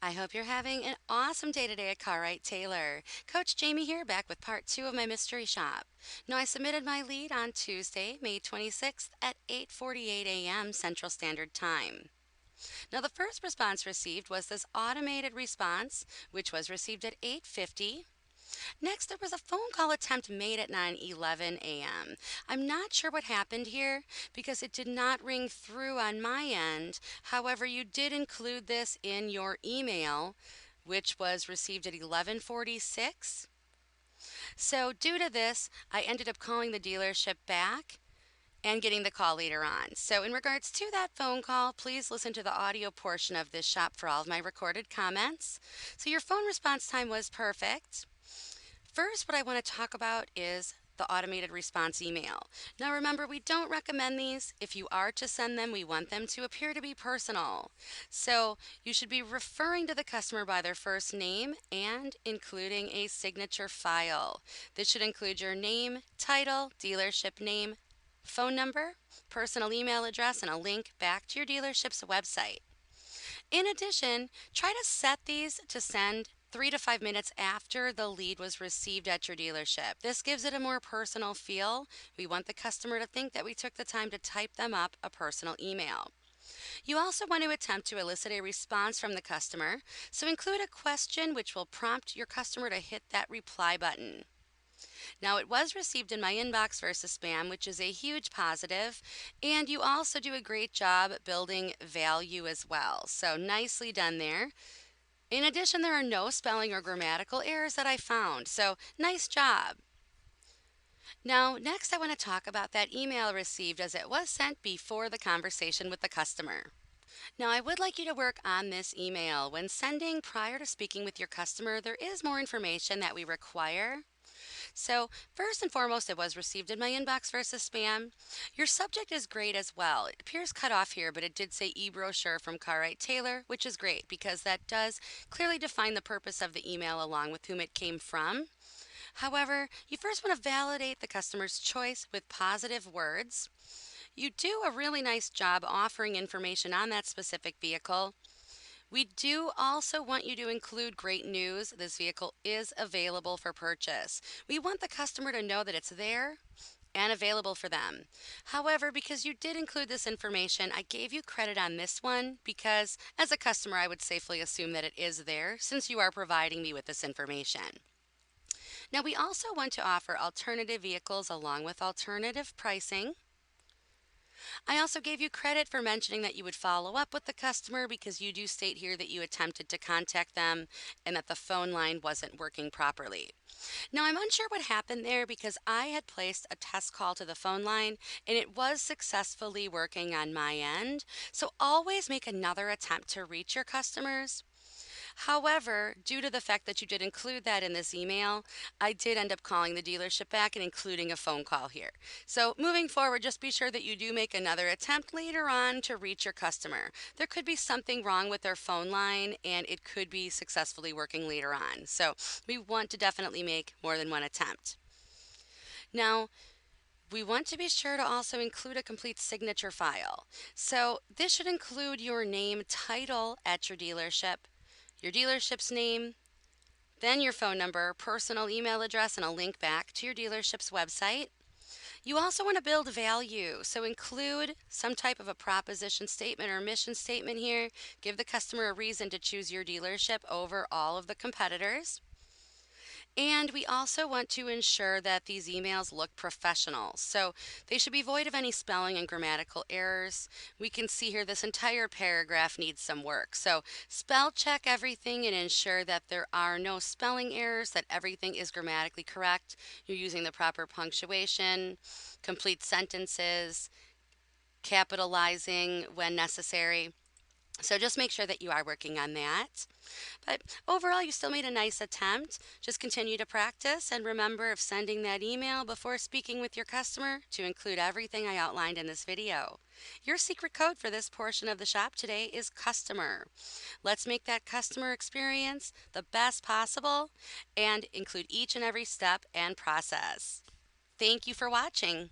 I hope you're having an awesome day today at Cartwright Taylor. Coach Jamie here, back with part two of my mystery shop. Now, I submitted my lead on Tuesday, May 26th at 8:48 a.m. Central Standard Time. Now, the first response received was this automated response, which was received at 8:50. Next, there was a phone call attempt made at 9:11 a.m. I'm not sure what happened here because it did not ring through on my end. However, you did include this in your email, which was received at 11:46. So, due to this, I ended up calling the dealership back and getting the call later on. So, in regards to that phone call, please listen to the audio portion of this shop for all of my recorded comments. So, your phone response time was perfect. First, what I want to talk about is the automated response email. Now, remember, we don't recommend these. If you are to send them, we want them to appear to be personal. So, you should be referring to the customer by their first name and including a signature file. This should include your name, title, dealership name, phone number, personal email address, and a link back to your dealership's website. In addition, try to set these to send 3 to 5 minutes after the lead was received at your dealership. This gives it a more personal feel. We want the customer to think that we took the time to type them up a personal email. You also want to attempt to elicit a response from the customer, so include a question which will prompt your customer to hit that reply button. Now, it was received in my inbox versus spam, which is a huge positive, and you also do a great job building value as well. So, nicely done there. In addition, there are no spelling or grammatical errors that I found, so nice job. Now, next, I want to talk about that email received as it was sent before the conversation with the customer. Now, I would like you to work on this email. When sending prior to speaking with your customer, there is more information that we require. So, first and foremost, it was received in my inbox versus spam. Your subject is great as well. It appears cut off here, but it did say e-brochure from Cartwright Taylor, which is great because that does clearly define the purpose of the email along with whom it came from. However, you first want to validate the customer's choice with positive words. You do a really nice job offering information on that specific vehicle. We do also want you to include great news. This vehicle is available for purchase. We want the customer to know that it's there and available for them. However, because you did include this information, I gave you credit on this one because as a customer, I would safely assume that it is there since you are providing me with this information. Now, we also want to offer alternative vehicles along with alternative pricing. I also gave you credit for mentioning that you would follow up with the customer because you do state here that you attempted to contact them and that the phone line wasn't working properly. Now, I'm unsure what happened there because I had placed a test call to the phone line and it was successfully working on my end. So always make another attempt to reach your customers. However, due to the fact that you did include that in this email, I did end up calling the dealership back and including a phone call here. So moving forward, just be sure that you do make another attempt later on to reach your customer. There could be something wrong with their phone line and it could be successfully working later on. So we want to definitely make more than one attempt. Now, we want to be sure to also include a complete signature file. So this should include your name, title at your dealership's name, then your phone number, personal email address, and a link back to your dealership's website. You also want to build value, so include some type of a proposition statement or mission statement here. Give the customer a reason to choose your dealership over all of the competitors. And we also want to ensure that these emails look professional. So they should be void of any spelling and grammatical errors. We can see here this entire paragraph needs some work. So spell check everything and ensure that there are no spelling errors, that everything is grammatically correct. You're using the proper punctuation, complete sentences, capitalizing when necessary. So just make sure that you are working on that. But overall, you still made a nice attempt. Just continue to practice and remember of sending that email before speaking with your customer to include everything I outlined in this video. Your secret code for this portion of the shop today is customer. Let's make that customer experience the best possible and include each and every step and process. Thank you for watching.